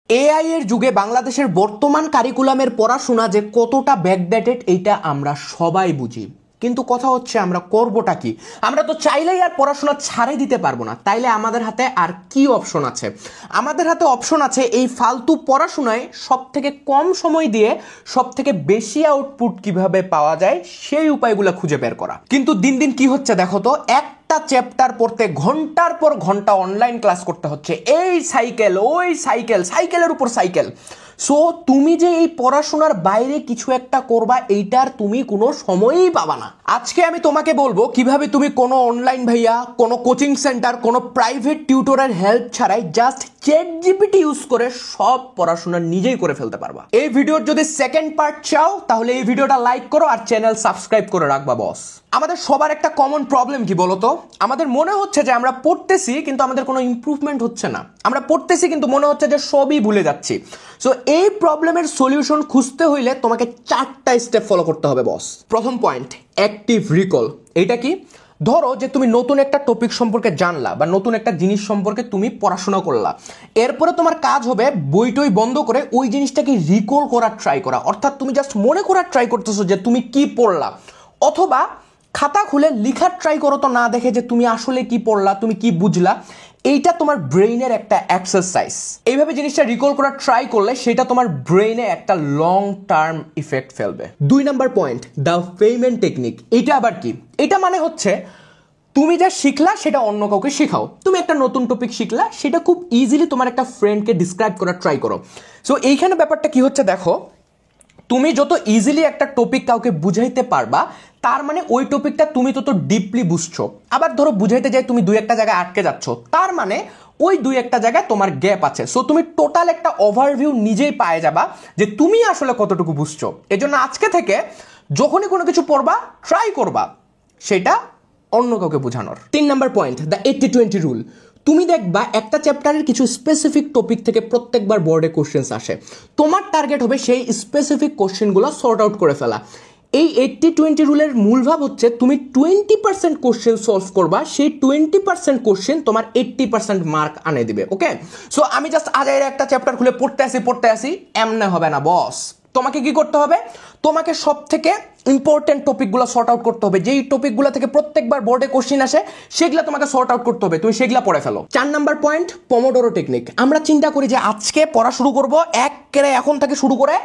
AI এর যুগে বাংলাদেশের বর্তমান কারিকুলামের পড়াশোনা যে কতটা ব্যাকডেটেড এইটা আমরা সবাই বুঝি, কিন্তু কথা হচ্ছে আমরা করবোটা কি? আমরা তো চাইলেই আর পড়াশোনা ছাড়ে দিতে পারবো না, তাইলে আমাদের হাতে আর কি অপশন আছে? আমাদের হাতে অপশন আছে এই ফালতু পড়াশোনায় সব থেকে কম সময় দিয়ে সব থেকে বেশি আউটপুট কিভাবে পাওয়া যায় সেই উপায়গুলো খুঁজে বের করা। কিন্তু দিন দিন কি হচ্ছে দেখো তো, একটা চ্যাপ্টার পড়তে ঘন্টার পর ঘন্টা অনলাইন ক্লাস করতে হচ্ছে, এই সাইকেল ওই সাইকেল, সাইকেলের উপর সাইকেল। সো তুমি যে এই পড়াশোনার বাইরে কিছু একটা করবা এইটার তুমি কোনো সময়ই পাবা না। আজকে আমি তোমাকে বলবো কিভাবে তুমি কোনো অনলাইন ভাইয়া, কোনো কোচিং সেন্টার, কোনো প্রাইভেট টিউটরের হেল্প ছাড়াই জাস্ট চ্যাট জিপিটি ইউজ করে সব পড়াশোনা নিজেই করে ফেলতে পারবা। এই ভিডিওর যদি সেকেন্ড পার্ট চাও তাহলে এই ভিডিওটা লাইক করো আর চ্যানেল সাবস্ক্রাইব করে রাখবা বস। আমাদের সবার একটা কমন প্রবলেম কি বলতো? আমাদের মনে হচ্ছে যে আমরা পড়তেছি কিন্তু আমাদের কোনো ইমপ্রুভমেন্ট হচ্ছে না। আমরা পড়তেছি কিন্তু মনে হচ্ছে যে সবই ভুলে যাচ্ছি। সো এই প্রবলেমের সলিউশন খুঁজতে হইলে তোমাকে 4টা স্টেপ ফলো করতে হবে বস। প্রথম পয়েন্ট, অ্যাক্টিভ রিকল। এটা কি? ধরো যে তুমি নতুন একটা টপিক সম্পর্কে জানলা বা নতুন একটা জিনিস সম্পর্কে তুমি পড়াশোনা করলা, এরপরে তোমার কাজ হবে বইটই বন্ধ করে ওই জিনিসটাকে রিকল করার ট্রাই করা। অর্থাৎ তুমি জাস্ট মনে করার ট্রাই করতেছো যে তুমি কি পড়লা, অথবা খাতা খুলে লিখার ট্রাই করো তো না দেখে যে তুমি আসলে কি পড়লা, তুমি কি বুঝলা। এইটা তোমার ব্রেইনের একটা এক্সারসাইজ। এইভাবে জিনিসটা রিকল করার ট্রাই করলে সেটা তোমার ব্রেইনে একটা লং টার্ম ইফেক্ট ফেলবে। 2 number point, the payment technique. এটা আবার কি? এটা মানে হচ্ছে তুমি যা শিখলা সেটা অন্য কাউকে শেখাও। তুমি একটা নতুন টপিক শিখলা, সেটা খুব ইজিলি তোমার একটা ফ্রেন্ডকে ডিসক্রাইব করার ট্রাই করো। সো এইখানে ব্যাপারটা কি হচ্ছে দেখো, তুমি যত ইজিলি একটা টপিক কাউকে বুঝাইতে পারবা তার মানে ওই টপিকটা তুমি তত ডিপলি বুঝছো। আবার ধরো বুঝাইতে যাই তুমি 2-1টা জায়গায় আটকে যাচ্ছ, তার মানে ওই 2-1টা জায়গায় তোমার গ্যাপ আছে। সো তুমি টোটাল একটা ওভারভিউ নিজেই পায়ে যাবা যে তুমি আসলে কতটুকু বুঝছো। এজন্য আজকে থেকে যখনই কোনো কিছু পড়বা ট্রাই করবা সেটা অন্য কাউকে বোঝানোর। 3 নাম্বার পয়েন্ট, দ্য 80-20 রুল। তুমি দেখবা একটা চ্যাপ্টারের কিছু স্পেসিফিক টপিক থেকে প্রত্যেকবার বোর্ডে কোশ্চেন্স আসে, তোমার টার্গেট হবে সেই স্পেসিফিক কোশ্চেনগুলো সর্ট আউট করে ফেলা। এই 80-20 রুলের মূল ভাব হচ্ছে তুমি 20% কোশ্চেন সলভ করবা, সেই 20% কোশ্চেন তোমার 80% মার্ক আনে দিবে। ওকে, সো আমি জাস্ট আজ একটা চ্যাপ্টার খুলে পড়তে আসি এমনে হবে না বস। তোমাকে কি করতে হবে? তোমাকে সব থেকে ইম্পর্টেন্ট টপিকগুলো সর্ট আউট করতে হবে। যেই টপিকগুলো থেকে প্রত্যেকবার বোর্ডে কোশ্চেন আসে সেগুলো তোমাকে সর্ট আউট করতে হবে, তুমি সেগুলো পড়ে ফেলো। 4 নাম্বার পয়েন্ট, পমোডোরো টেকনিক। আমরা চিন্তা করি যে আজকে পড়া শুরু করবো, এখন থেকে শুরু করে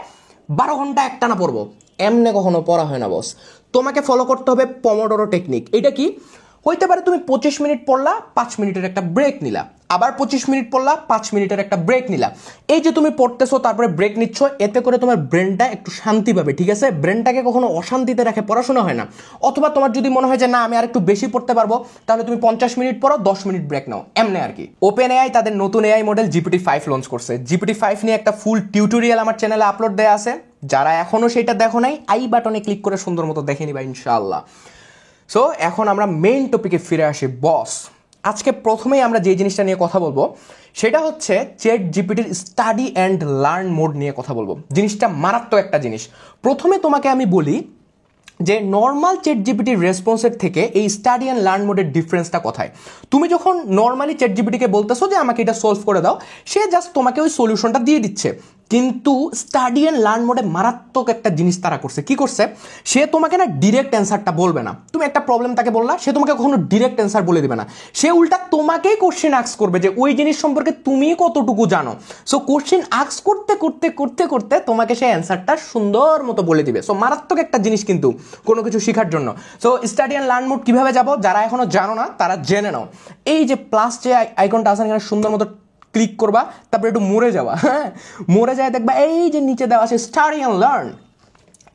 12 ঘন্টা একটানা পড়বো। এমনে কখনো পড়া হয় না বস। তোমাকে ফলো করতে হবে পমোডোরো টেকনিক। এটা কি? হইতে পারে তুমি 25 মিনিট পড়লা, 5 মিনিটের একটা ব্রেক নিলা, আবার 25 মিনিট পড়লা, 5 মিনিটের একটা ব্রেক নিলা। এই যে তুমি পড়তেছো তারপরে ব্রেক নিচ্ছ, এতে করে তোমার ব্রেনটা একটু শান্তি পাবে। ঠিক আছে, ব্রেনটাকে কখনো অশান্তিতে রাখে পড়াশোনা হয় না। অথবা তোমার যদি মনে হয় যে না আমি আর একটু বেশি পড়তে পারবো, তাহলে তুমি 50 মিনিট পড়ো, 10 মিনিট ব্রেক নাও, এমনি আর কি। ওপেন এআই তাদের নতুন এআই মডেল GPT-5 লঞ্চ করছে। GPT-5 নিয়ে একটা ফুল টিউটোরিয়াল আমার চ্যানেলে আপলোড দেওয়া আছে, যারা এখনো সেটা দেখো নাই আই বাটনে ক্লিক করে সুন্দর মতো দেখে নিবা ইনশাআল্লাহ। সো এখন আমরা মেইন টপিকে ফিরে আসি বস। আজকে প্রথমেই আমরা যে জিনিসটা নিয়ে কথা বলবো সেটা হচ্ছে চ্যাট জিপিটির স্টাডি অ্যান্ড লার্ন মোড নিয়ে কথা বলবো। জিনিসটা মারাত্মক একটা জিনিস। প্রথমে তোমাকে আমি বলি যে নর্মাল চ্যাট জিপিটির রেসপন্সের থেকে এই স্টাডি অ্যান্ড লার্ন মোডের ডিফারেন্সটা কোথায়? তুমি যখন নর্মালি চ্যাট জিপিটিকে বলতেছো যে আমাকে এটা সলভ করে দাও, সে জাস্ট তোমাকে ওই সলিউশনটা দিয়ে দিচ্ছে। কিন্তু স্টাডি অ্যান্ড লার্ন মোডে মারাত্মক একটা জিনিস তারা করছে। কি করছে? সে তোমাকে না ডিরেক্ট অ্যান্সারটা বলবে না। তুমি একটা প্রবলেম তাকে বললা, সে তোমাকে কখনো ডিরেক্ট অ্যান্সার বলে দেবে না। সে উল্টা তোমাকেই কোশ্চেন আস্ক করবে যে ওই জিনিস সম্পর্কে তুমি কতটুকু জানো। সো কোশ্চেন আস্ক করতে করতে করতে করতে তোমাকে সে অ্যান্সারটা সুন্দর মতো বলে দিবে। সো মারাত্মক একটা জিনিস কিন্তু কোনো কিছু শেখার জন্য। So study and learn mode কীভাবে যাবো, যারা এখনো জানো না তারা জেনে নাও। এই যে প্লাস যে আইকনটা আছে এখানে সুন্দর মতো ক্লিক করবা, তারপরে একটু মরে যাবা। হ্যাঁ, মরে যায় দেখবা এই যে নিচে দেওয়া আছে স্টাডি অ্যান্ড লার্ন।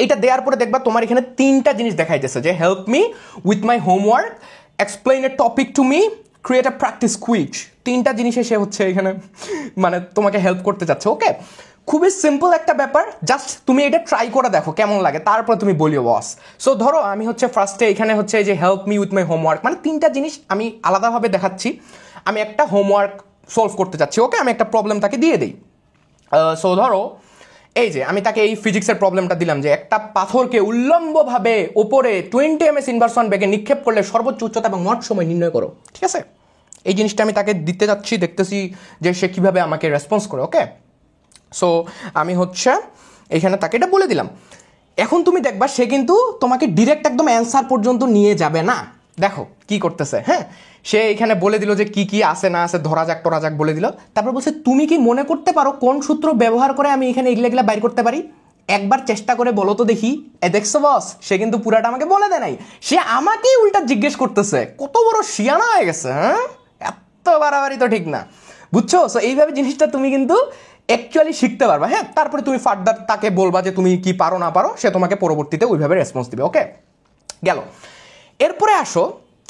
এটা দেওয়ার পরে দেখবা তোমার এখানে 3টা জিনিস দেখাইতেছে যে help me with my homework, explain A topic to me, create a practice quiz. 3টা জিনিস এসে হচ্ছে এখানে মানে তোমাকে হেল্প করতে যাচ্ছে। ওকে, খুবই সিম্পল একটা ব্যাপার, জাস্ট তুমি এটা ট্রাই করে দেখো কেমন লাগে, তারপর তুমি বলিও বস। সো ধরো আমি হচ্ছে ফার্স্টে এখানে হচ্ছে যে help me with my homework, মানে 3টা জিনিস আমি আলাদাভাবে দেখাচ্ছি। আমি একটা হোমওয়ার্ক সলভ করতে চাচ্ছি। ওকে, আমি একটা প্রবলেম তাকে দিয়ে দিই। সো ধরো এই যে আমি তাকে এই ফিজিক্সের প্রবলেমটা দিলাম যে একটা পাথরকে উল্লম্বভাবে ওপরে 20 ms ইনভার্সন বেগে নিক্ষেপ করলে সর্বোচ্চ উচ্চতা এবং মোট সময় নির্ণয় করো। ঠিক আছে, এই জিনিসটা আমি তাকে দিতে যাচ্ছি, দেখতেছি যে সে কিভাবে আমাকে রেসপন্স করে। ওকে, সো আমি হচ্ছে এখানে তাকে এটা বলে দিলাম। এখন তুমি দেখবা সে কিন্তু তোমাকে ডিরেক্ট একদম অ্যান্সার পর্যন্ত নিয়ে যাবে না। দেখো কি করতেছে, হ্যাঁ, সে এখানে বলে দিল যে কি কি আছে না আছে, ধরা যাক টরা যাক বলে দিল। তারপর বলছে তুমি কি মনে করতে পারো কোন সূত্র ব্যবহার করে আমি এখানে এগুলা এগুলা বাইর করতে পারি? একবার চেষ্টা করে বলো তো দেখি। দেখছো বস, সে কিন্তু পুরাটা আমাকে বলে দেয় নাই, সে আমাকেই উল্টা জিজ্ঞেস করতেছে। কত বড় শিয়ানা হয়ে গেছে, হ্যাঁ, এত বাড়াবাড়ি তো ঠিক না, বুঝছো? সো এইভাবে জিনিসটা তুমি কিন্তু অ্যাকচুয়ালি শিখতে পারবা। হ্যাঁ, তারপরে তুমি ফার্দার তাকে বলবা যে তুমি কি পারো না পারো, সে তোমাকে পরবর্তীতে ওইভাবে রেসপন্স দিবে। ওকে, গেল। এরপরে আসো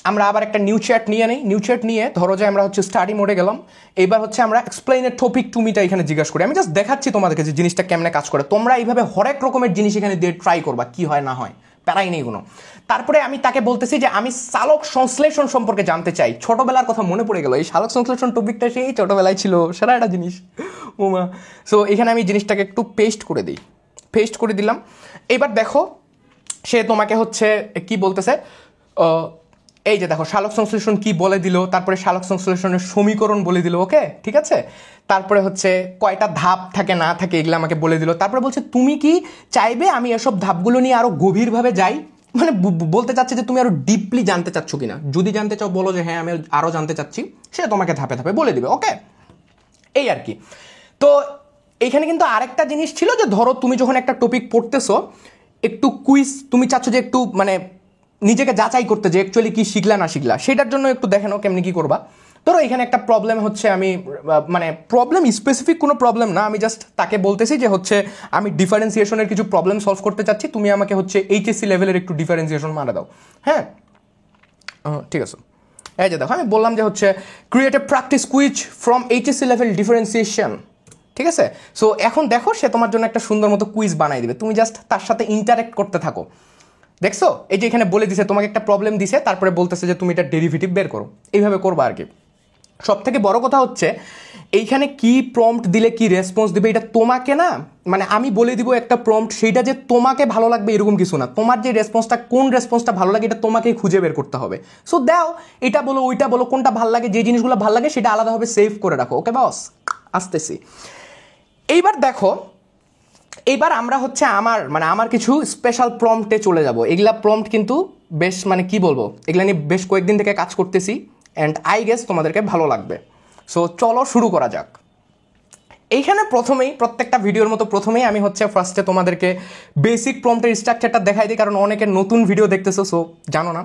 আমরা আবার একটা নিউ চ্যাট নিয়ে নেই। নিউ চ্যাট নিয়ে ধরো যে আমরা হচ্ছে স্টাডি মোডে গেলাম। এইবার হচ্ছে আমরা এক্সপ্লেইনের টপিক টুমিটা এখানে জিজ্ঞাসা করি। আমি জাস্ট দেখাচ্ছি তোমাদেরকে যে জিনিসটা কেমনে কাজ করে। তোমরা এইভাবে হরেক রকমের জিনিস এখানে দিয়ে ট্রাই করবা, কি হয় না হয়, প্যারাই নেই কোনো। তারপরে আমি তাকে বলতেছি যে আমি সালোক সংশ্লেষণ সম্পর্কে জানতে চাই। ছোটবেলার কথা মনে পড়ে গেল, এই সালোক সংশ্লেষণ টপিকটা সেই ছোটবেলায় ছিল, সেটা একটা জিনিস ওমা। সো এখানে আমি জিনিসটাকে একটু পেস্ট করে দিই, পেস্ট করে দিলাম। এবার দেখো সে তোমাকে হচ্ছে কি বলতেছে, এই যে দেখো সালোক সংশ্লেষণ কি বলে দিল, তারপরে সালোক সংশ্লেষণের সমীকরণ বলে দিল। ওকে, ঠিক আছে। তারপরে হচ্ছে কয়টা ধাপ থাকে না থাকে এগুলো আমাকে বলে দিল। তারপরে বলছে তুমি কি চাইবে আমি এসব ধাপগুলো নিয়ে আরো গভীরভাবে যাই? মানে বলতে চাচ্ছে যে তুমি আরো ডিপলি জানতে চাচ্ছ কিনা। যদি জানতে চাও বলো যে হ্যাঁ আমি আরো জানতে চাচ্ছি, সে তোমাকে ধাপে ধাপে বলে দিবে। ওকে, এই আর কি। তো এইখানে কিন্তু আরেকটা জিনিস ছিল যে ধরো তুমি যখন একটা টপিক পড়তেছো, একটু কুইজ তুমি চাচ্ছ যে একটু মানে নিজেকে যাচাই করতে যে অ্যাকচুয়ালি কি শিখলা না শিখলা, সেটার জন্য একটু দেখে নাও কেমনি কি করবা। ধরো এখানে একটা প্রবলেম হচ্ছে, আমি মানে প্রবলেম স্পেসিফিক কোনো প্রবলেম না, আমি জাস্ট তাকে বলতেছি যে হচ্ছে আমি ডিফারেন্সিয়েশনের কিছু প্রবলেম সলভ করতে চাচ্ছি, তুমি আমাকে হচ্ছে এইচএসসি লেভেলের একটু ডিফারেন্সিয়েশন মারা দাও। হ্যাঁ, ঠিক আছে। এই যে দেখো আমি বললাম যে হচ্ছে create a practice quiz from HSC level differentiation, ঠিক আছে। সো এখন দেখো সে তোমার জন্য একটা সুন্দর মতো কুইজ বানাই দিবে, তুমি জাস্ট তার সাথে ইন্টারেক্ট করতে থাকো। দেখছো এই যে এখানে বলে দিছে তোমাকে একটা প্রবলেম দিছে, তারপরে বলতেছে যে তুমি এটা ডেরিভেটিভ বের করো, এইভাবে করবা আর কি। সব থেকে বড় কথা হচ্ছে এইখানে কি প্রম্পট দিলে কি রেসপন্স দিবে এটা তোমাকে না, মানে আমি বলে দিব একটা প্রম্পট, সেইটা যে তোমাকে ভালো লাগবে এরকম কিছু না, তোমার যে রেসপন্সটা কোন রেসপন্সটা ভালো লাগে এটা তোমাকেই খুঁজে বের করতে হবে। সো দাও, এটা বলো ওইটা বলো, কোনটা ভালো লাগে, যে জিনিসগুলো ভালো লাগে সেটা আলাদাভাবে সেভ করে রাখো। ওকে বস, আসতেছি। এইবার দেখো, এইবার আমরা হচ্ছে আমার কিছু স্পেশাল প্রম্পটে চলে যাব। এগুলা প্রম্পট কিন্তু বেশ মানে কি বলবো, এগুলা নিয়ে বেশ কয়েকদিন থেকে কাজ করতেছি অ্যান্ড আই গেস তোমাদেরকে ভালো লাগবে। সো চলো শুরু করা যাক। এইখানে প্রথমেই প্রত্যেকটা ভিডিওর মতো প্রথমেই আমি হচ্ছে ফার্স্টে তোমাদেরকে বেসিক প্রম্পটের স্ট্রাকচারটা দেখাই দিই, কারণ অনেকে নতুন ভিডিও দেখতেছো, সো জানো না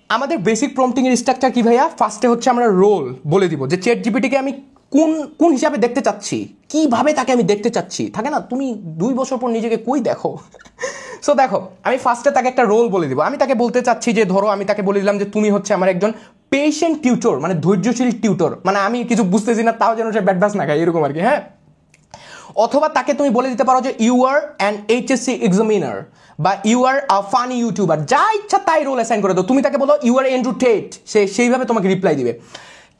আমাদের বেসিক প্রম্পটিংয়ের স্ট্রাকচার কি ভাইয়া। ফার্স্টে হচ্ছে আমরা রোল বলে দিব যে চ্যাট জিপিটিকে আমি কোন কোন হিসাবে দেখতে চাচ্ছি, কিভাবে তাকে আমি দেখতে চাচ্ছি, থাকে না তুমি 2 বছর পর নিজেকে কই দেখো। সো দেখো আমি ফার্স্টে তাকে একটা রোল বলে দিব। আমি তাকে বলতে চাচ্ছি যে ধরো আমি তাকে বলে দিলাম যে তুমি হচ্ছে আমার একজন পেশেন্ট টিউটর, মানে ধৈর্যশীল টিউটর, মানে আমি কিছু বুঝতেছি না তাও যেন সে ব্যাড বাস না খায় এরকম আর কি। হ্যাঁ, অথবা তাকে তুমি বলে দিতে পারো যে you are an HSC examiner বা you are a funny YouTuber, যা ইচ্ছা তাই রোল অ্যাসাইন করে দাও। তুমি তাকে বলো ইউ আর এন্ড্রু টেট, সে সেইভাবে তোমাকে রিপ্লাই দিবে।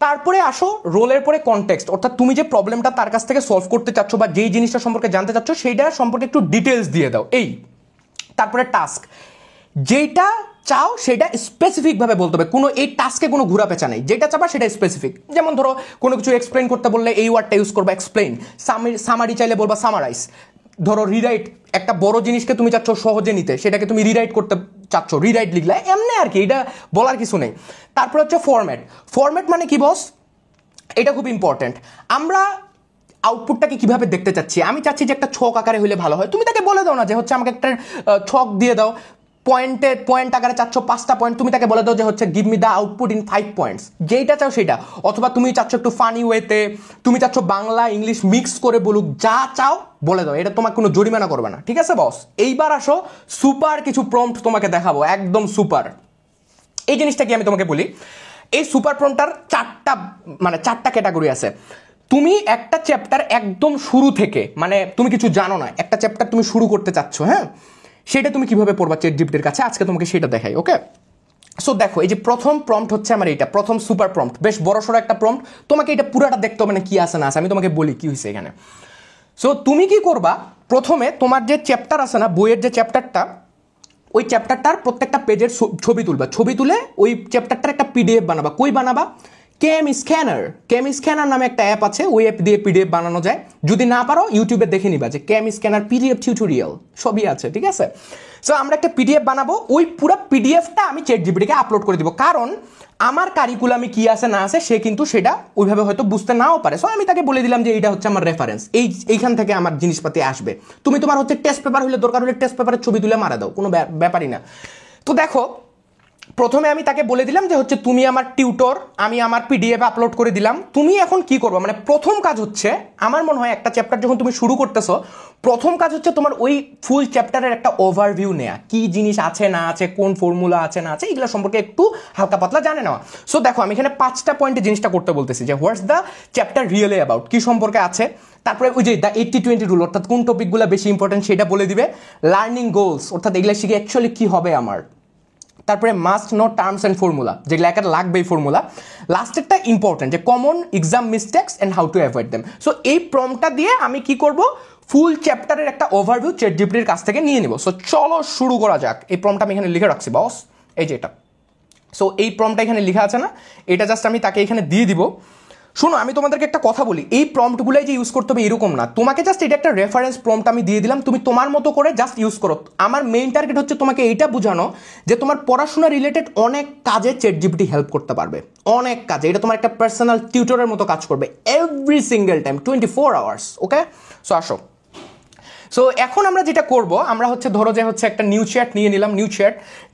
তারপরে আসো রোলের পরে কনটেক্সট, অর্থাৎ তুমি যে প্রবলেমটা তার কাছ থেকে সলভ করতে চাচ্ছ বা যেই জিনিসটা সম্পর্কে জানতে চাচ্ছ সেইটা সম্পর্কে একটু ডিটেলস দিয়ে দাও। এই তারপরে টাস্ক, যেটা চাও সেটা স্পেসিফিকভাবে বলতে হবে, কোনো এই টাস্কে কোনো ঘোরা পেঁচা নেই, যেটা চাবা সেটা স্পেসিফিক। যেমন ধরো কোনো কিছু এক্সপ্লেন করতে বললে এই ওয়ার্ডটা ইউজ করবা এক্সপ্লেন, সামারি চাইলে বলবা সামারাইজ। ধরো রিরাইট, একটা বড় জিনিসকে তুমি চাচ্ছ সহজে নিতে, সেটাকে তুমি রিরাইট করতে চাচ্ছ, রিরাইট লিখলে এমনি আর কি, এটা বলার কিছু নেই। তারপরে হচ্ছে ফরম্যাট। ফরম্যাট মানে কি বস, এটা খুব ইম্পর্টেন্ট। আমরা আউটপুটটাকে কিভাবে দেখতে চাচ্ছি, আমি চাচ্ছি যে একটা ছক আকারে হলে ভালো হয়, তুমি তাকে বলে দাও না যে হচ্ছে আমাকে একটা ছক দিয়ে দাও, পয়েন্ট আকারে চাচ্ছ 5টা পয়েন্ট, তুমি তাকে বলে দাও যে হচ্ছে give me the output in 5 points, যেইটা চাও সেটা। অথবা তুমি চাচ্ছ একটু ফানি ওয়েতে, তুমি চাচ্ছ বাংলা ইংলিশ মিক্স করে বলুক, যা চাও বলে দাও, এটা তোমাকে কোনো জরিমানা করবে না, ঠিক আছে বস। এইবার আসো সুপার কিছু প্রম্পট তোমাকে দেখাবো, একদম সুপার। এই জিনিসটা কি আমি তোমাকে বলি, এই সুপার প্রম্পটার চারটা ক্যাটাগরি আছে। তুমি একটা চ্যাপ্টার একদম শুরু থেকে, মানে তুমি কিছু জানো না, একটা চ্যাপ্টার তুমি শুরু করতে চাচ্ছ, হ্যাঁ, সেটা তুমি কিভাবে পড়বা চ্যাট জিপিটির কাছে, আজকে তোমাকে সেটা দেখাই। ওকে, সো দেখো এই যে প্রথম প্রম্পট হচ্ছে আমার এইটা, প্রথম সুপার প্রম্পট, বেশ বড়সড় একটা প্রম্পট। তোমাকে এটা পুরাটা দেখতে হবে না কি আছে না আছে, আমি তোমাকে বলি কি হয়েছে এখানে। সো তুমি কি করবা, প্রথমে তোমার যে চ্যাপ্টার আছে না, বইয়ের যে চ্যাপ্টারটা, ওই চ্যাপ্টারটার প্রত্যেকটা পেজের ছবি তুলবা, ছবি তুলে ওই চ্যাপ্টারটার একটা পিডিএফ বানাবা। কই বানাবা, ক্যাম স্ক্যানার নামে একটা অ্যাপ আছে, ওই অ্যাপ দিয়ে পিডিএফ বানানো যায়। যদি না পারো ইউটিউবে দেখে নিবা যে ক্যাম স্ক্যানার পিডিএফ টিউটোরিয়াল সবই আছে, ঠিক আছে। সো আমরা একটা পিডিএফ বানাবো, ওই পুরো পিডিএফটা আমি চ্যাটজিপিটিকে আপলোড করে দিব, কারণ আমার কারিকুলামে কি আছে না আছে সে কিন্তু সেটা ওইভাবে হয়তো বুঝতে নাও পারে। সো আমি তাকে বলে দিলাম যে এইটা হচ্ছে আমার রেফারেন্স, এইখান থেকে আমার জিনিসপাতি আসবে। তুমি তোমার হচ্ছে টেস্ট পেপার হলে দরকার হলে টেস্ট পেপারের ছবি তুলে মারা দাও, কোনো ব্যাপারই না। তো দেখো, প্রথমে আমি তাকে বলে দিলাম যে হচ্ছে তুমি আমার টিউটর, আমি আমার পিডিএফ আপলোড করে দিলাম। তুমি এখন কি করবে, মানে প্রথম কাজ হচ্ছে, আমার মনে হয় একটা চ্যাপ্টার যখন তুমি শুরু করতেছো, প্রথম কাজ হচ্ছে তোমার ওই ফুল চ্যাপ্টারের একটা ওভারভিউ নেওয়া, কি জিনিস আছে না আছে, কোন ফর্মুলা আছে না আছে, এগুলো সম্পর্কে একটু হালকা পাতলা জানে নেওয়া। সো দেখো, আমি এখানে 5টা পয়েন্টে জিনিসটা করতে বলতেছি যে what's the chapter really about, কি সম্পর্কে আছে। তারপরে ওই যে দ্য 80-20 রুল, অর্থাৎ কোন টপিকগুলো বেশি ইম্পর্টেন্ট সেটা বলে দিবে। লার্নিং গোলস, অর্থাৎ এগুলো শিখে অ্যাকচুয়ালি কি হবে আমার। তারপরে must know terms and formula, যেগুলো একটা লাগবেই ফর্মুলা। লাস্টেরটা ইম্পর্টেন্ট, যে common exam mistakes and how to avoid them. So এই প্রম্পটটা দিয়ে আমি কি করব, ফুল চ্যাপ্টারের একটা ওভারভিউ চ্যাটজিপিটির কাছ থেকে নিয়ে নিব। সো চলো শুরু করা যাক। এই প্রম্পটটা আমি এখানে লিখে রাখছি বস, এই যে এটা। সো এই প্রম্পটটা এখানে লেখা আছে না, এটা জাস্ট আমি তাকে এখানে দিয়ে দিব। শোনো, আমি তোমাদেরকে একটা কথা বলি, এই প্রম্পটগুলাই যে ইউজ করতে হবে এরকম না, তোমাকে জাস্ট এটা একটা রেফারেন্স প্রম্পট আমি দিয়ে দিলাম, তুমি তোমার মতো করে জাস্ট ইউজ করো। আমার মেইন টার্গেট হচ্ছে তোমাকে এইটা বোঝানো যে তোমার পড়াশোনা রিলেটেড অনেক কাজে চ্যাটজিপিটি হেল্প করতে পারবে, অনেক কাজে। এটা তোমার একটা পার্সোনাল টিউটরের মতো কাজ করবে এভরি সিঙ্গেল টাইম, 24 আওয়ার্স। ওকে, সো আসো। সো এখন আমরা যেটা করব, আমরা হচ্ছে ধরো যে হচ্ছে একটা নিউ চ্যাট নিয়ে নিলাম,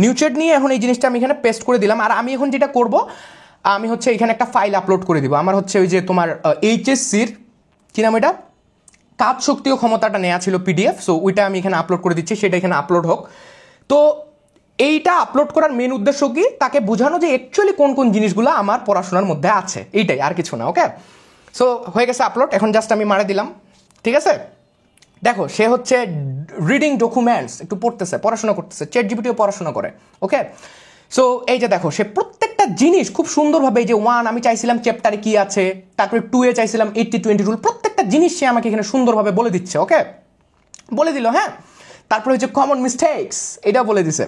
নিউ চ্যাট নিয়ে এখন এই জিনিসটা আমি এখানে পেস্ট করে দিলাম। আর আমি এখন যেটা করব, আমি হচ্ছে এখানে একটা ফাইল আপলোড করে দিব। আমার হচ্ছে ওই যে তোমার এইচএসসির কি নাম, এটা কাজ শক্তি ও ক্ষমতাটা নেওয়া ছিল পিডিএফ। সো ওইটা আমি এখানে আপলোড করে দিচ্ছি, সেটা এখানে আপলোড হোক। তো এইটা আপলোড করার মেন উদ্দেশ্য কি, তাকে বোঝানো যে অ্যাকচুয়ালি কোন কোন জিনিসগুলো আমার পড়াশোনার মধ্যে আছে, এইটাই, আর কিছু না। ওকে, সো হয়ে গেছে আপলোড, এখন জাস্ট আমি মারে দিলাম, ঠিক আছে। দেখো, সে হচ্ছে রিডিং ডকুমেন্টস, একটু পড়তেছে, পড়াশোনা করতেছে, চ্যাটজিপিটিও পড়াশোনা করে। ওকে, সো এই যে দেখো, সে প্রত্যেকটা জিনিস খুব সুন্দরভাবে, এই যে 1 আমি চাইছিলাম চ্যাপ্টারে কি আছে, তারপরে 2 এ চাইছিলাম 80-20 রুল, প্রত্যেকটা জিনিস সে আমাকে এখানে সুন্দরভাবে বলে দিচ্ছে। ওকে, বলে দিল, হ্যাঁ। তারপরে হচ্ছে কমন মিস্টেকস, এটাও বলে দিছে।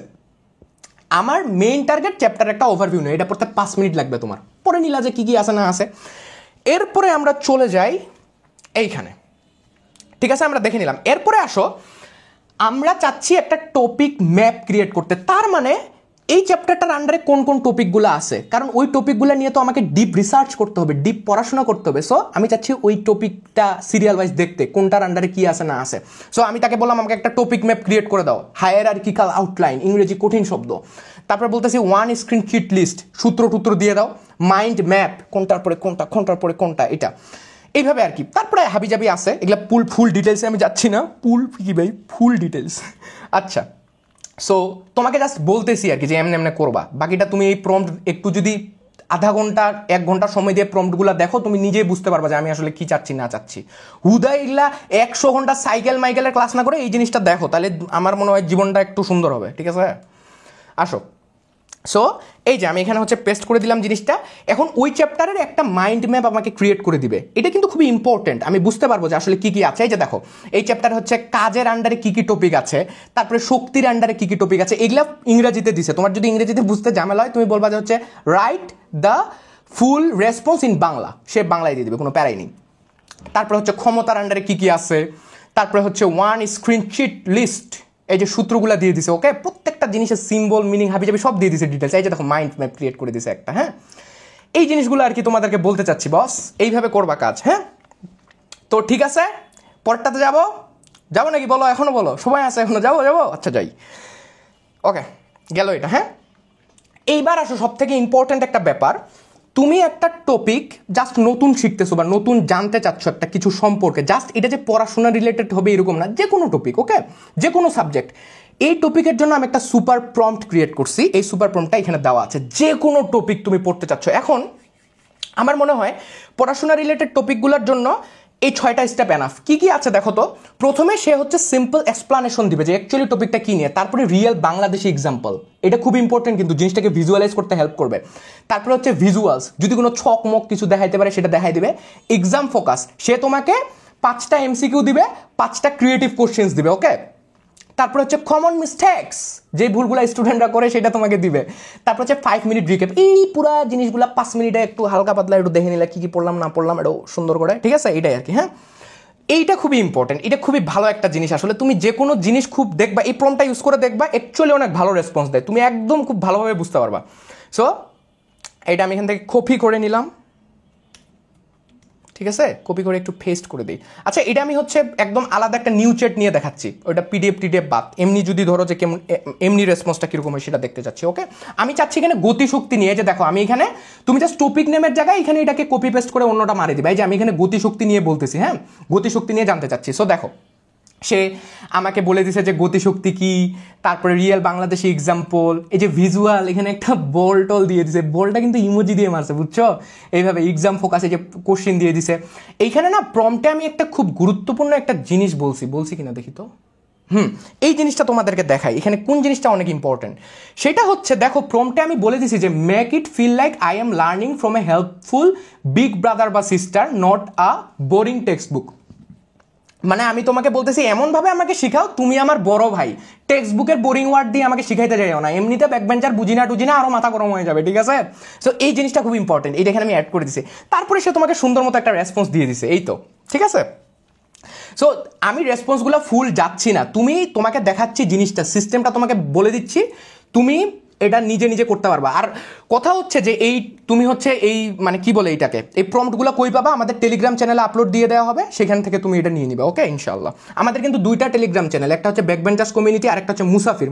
আমার মেইন টার্গেট চ্যাপ্টার একটা ওভারভিউ নেই, এটা পড়তে 5 মিনিট লাগবে তোমার, পড়ে নিলা যে কি কি আছে না আছে। এরপরে আমরা চলে যাই এইখানে, ঠিক আছে, আমরা দেখে নিলাম। এরপরে আসো, আমরা চাচ্ছি একটা টপিক ম্যাপ ক্রিয়েট করতে। তার মানে এই চ্যাপ্টারটার আন্ডারে কোন কোন টপিকগুলো আছে, কারণ ওই টপিকগুলো নিয়ে তো আমাকে ডিপ রিসার্চ করতে হবে, ডিপ পড়াশোনা করতে হবে। সো আমি চাচ্ছি ওই টপিকটা সিরিয়াল ওয়াইজ দেখতে, কোনটার আন্ডারে কি আছে না আছে। সো আমি তাকে বললাম আমাকে একটা টপিক ম্যাপ ক্রিয়েট করে দাও, হায়ারার্কিক্যাল আউটলাইন, ইংরেজি কঠিন শব্দ। তারপরে বলতেছি 1 স্ক্রিন শিট লিস্ট, সূত্র দিয়ে দাও, মাইন্ড ম্যাপ, কোনটার পরে কোনটা, এটা এইভাবে আর কি। তারপরে হাবিজাবি আছে, এগুলো ফুল ডিটেলসে আমি যাচ্ছি না, ফুল ডিটেলস। আচ্ছা, সো তোমাকে জাস্ট বলতেছি আর কি যে এমনি করবা, বাকিটা তুমি এই প্রম্পট একটু যদি আধা ঘন্টা 1 ঘন্টা সময় দিয়ে প্রম্পটগুলো দেখো, তুমি নিজেই বুঝতে পারবা যে আমি আসলে কি চাচ্ছি না চাচ্ছি। হুদাই এগুলা 100 ঘন্টা মাইকেলের ক্লাস না করে এই জিনিসটা দেখো, তাহলে আমার মনে হয় জীবনটা একটু সুন্দর হবে, ঠিক আছে। আসো, সো এই যে আমি এখানে হচ্ছে পেস্ট করে দিলাম জিনিসটা। এখন ওই চ্যাপ্টারের একটা মাইন্ড ম্যাপ আমাকে ক্রিয়েট করে দিবে, এটা কিন্তু খুবই ইম্পর্টেন্ট, আমি বুঝতে পারবো যে আসলে কি কি আছে। এই যে দেখো, এই চ্যাপ্টার হচ্ছে কাজের আন্ডারে কি কি টপিক আছে, তারপরে শক্তির আন্ডারে কি কি টপিক আছে, এগুলা ইংরেজিতে দিছে। তোমার যদি ইংরেজিতে বুঝতে ঝামেলা হয়, তুমি বলবা যে হচ্ছে write the full response in Bangla, সে বাংলায় দিয়ে দিবে, কোনো প্যারাই নেই। তারপরে হচ্ছে ক্ষমতার আন্ডারে কি কি আছে, তারপরে হচ্ছে 1 স্ক্রিন শিট লিস্ট, এই যে সূত্রগুলো দিয়ে দিছে। ওকে, প্রত্যেকটা জিনিসের সিম্বল, মিনিং, হাবিজাবি সব দিয়ে দিছে ডিটেলস। এই যে দেখো, মাইন্ড ম্যাপ ক্রিয়েট করে দিছে একটা। হ্যাঁ, এই জিনিসগুলো আর কি তোমাদেরকে বলতে চাচ্ছি বস, এইভাবে করবা কাজ। হ্যাঁ, তো ঠিক আছে, পরেরটাতে যাবো নাকি বলো, এখনো বলো, সময় আছে এখনো, যাবো। আচ্ছা যাই। ওকে, গেল এটা। হ্যাঁ, এইবার আসো সব থেকে ইম্পর্টেন্ট একটা ব্যাপার, তুমি একটা টপিক জাস্ট নতুন শিখতেছো বা নতুন জানতে চাচ্ছ একটা কিছু সম্পর্কে, জাস্ট এটা যে পড়াশোনা রিলেটেড হবে এরকম না, যে কোনো টপিক, ওকে, যে কোনো সাবজেক্ট। এই টপিকের জন্য আমি একটা সুপার প্রম্পট ক্রিয়েট করছি, এই সুপার প্রম্পটটা এখানে দেওয়া আছে। যে কোনো টপিক তুমি পড়তে চাচ্ছ, এখন আমার মনে হয় পড়াশোনা রিলেটেড টপিকগুলোর জন্য এই 6টা স্টেপ এনাফ। কি কি আছে দেখো তো। প্রথমে সে হচ্ছে সিম্পল এক্সপ্লানেশন দিবে যে অ্যাকচুয়ালি টপিকটা কি নিয়ে, তারপরে রিয়েল বাংলাদেশি এক্সাম্পল, এটা খুব ইম্পর্টেন্ট, কিন্তু জিনিসটাকে ভিজুয়ালাইজ করতে হেল্প করবে। তারপরে হচ্ছে ভিজুয়ালস, যদি কোনো ছক মক কিছু দেখাইতে পারে সেটা দেখাই দিবে। এক্সাম ফোকাস, সে তোমাকে 5টা এমসিকিউ দিবে, 5টা ক্রিয়েটিভ কোশ্চেন্স দিবে। ওকে, তারপর হচ্ছে কমন মিস্টেক্স, যে ভুলগুলো স্টুডেন্টরা করে সেটা তোমাকে দিবে। তারপর হচ্ছে 5 মিনিট রিক্যাপ, এই পুরো জিনিসগুলো 5 মিনিটে একটু হালকা পাতলা একটু দেখে নিলে কি পড়লাম না পড়লাম একটু সুন্দর করে, ঠিক আছে, এটাই আর কি। হ্যাঁ, এইটা খুবই ইম্পর্টেন্ট, এটা খুবই ভালো একটা জিনিস। আসলে তুমি যে কোনো জিনিস খুব দেখবা, এই প্রম্পটটা ইউজ করে দেখবা, অ্যাকচুয়ালি অনেক ভালো রেসপন্স দেয়, তুমি একদম খুব ভালোভাবে বুঝতে পারবা। সো এটা আমি এখান থেকে কপি করে নিলাম, ঠিক আছে, কপি করে একটু পেস্ট করে দিই। আচ্ছা, এটা আমি হচ্ছে একদম আলাদা একটা নিউ চ্যাট নিয়ে দেখাচ্ছি, ওটা পিডিএফ টিডিএফ বাদ, এমনি যদি ধরো যে কেমন এমনি রেসপন্সটা কীরকম হয় সেটা দেখতে চাচ্ছি। ওকে, আমি চাচ্ছি এখানে গতিশক্তি নিয়ে, যে দেখো আমি এখানে, তুমি জাস্ট টপিক নেমের জায়গায় এখানে এটাকে কপি পেস্ট করে অন্যটা মারি দিবা, এই যে আমি এখানে গতিশক্তি নিয়ে বলতেছি, হ্যাঁ, গতিশক্তি নিয়ে জানতে চাচ্ছি। সো দেখো, সে আমাকে বলে দিছে যে গতিশক্তি কি, তারপরে রিয়েল বাংলাদেশি এক্সাম্পল, এই যে ভিজুয়াল, এখানে একটা বল টল দিয়ে দিছে, বলটা কিন্তু ইমোজি দিয়ে মারছে, বুঝছো, এইভাবে এক্সাম ফোকাসে যে কোশ্চেন দিয়ে দিছে। এইখানে না প্রম্পটে আমি একটা খুব গুরুত্বপূর্ণ একটা জিনিস বলছি কিনা দেখি তো, এই জিনিসটা তোমাদেরকে দেখাই, এখানে কোন জিনিসটা অনেক ইম্পর্টেন্ট। সেটা হচ্ছে দেখো, প্রম্পটে আমি বলে দিছি যে make it feel like I am learning from a helpful big brother বা sister, not a boring text book. মানে আমি তোমাকে বলতেছি এমনভাবে আমাকে শিখাও তুমি আমার বড় ভাই, টেক্সট বুকের বোরিং ওয়ার্ড দিয়ে আমাকে শিখাইতে যাইও না, এমনিতে ব্যাকবেঞ্চার বুঝি না আরও মাথা গরম হয়ে যাবে, ঠিক আছে। সো এই জিনিসটা খুব ইম্পর্টেন্ট, এটা এখানে আমি অ্যাড করে দিছি। তারপরে সে তোমাকে সুন্দর মতো একটা রেসপন্স দিয়ে দিছে, এই তো, ঠিক আছে। সো আমি রেসপন্সগুলো ফুল যাচ্ছি না, তোমাকে দেখাচ্ছি জিনিসটা, সিস্টেমটা তোমাকে বলে দিচ্ছি, তুমি এটা নিজে নিজে করতে পারবা। আর কথা হচ্ছে যে এই তুমি হচ্ছে এই মানে কি বলে এইটাকে, এই প্রম্পটগুলো কই পাবা, আমাদের টেলিগ্রাম চ্যানেলে আপলোড দিয়ে দেওয়া হবে, সেখান থেকে তুমি এটা নিয়ে নিবে। ওকে, ইনশাআল্লাহ। আমাদের কিন্তু 2টা টেলিগ্রাম চ্যানেল, একটা হচ্ছে ব্যাকবেঞ্চার্স কমিউনিটি আর একটা হচ্ছে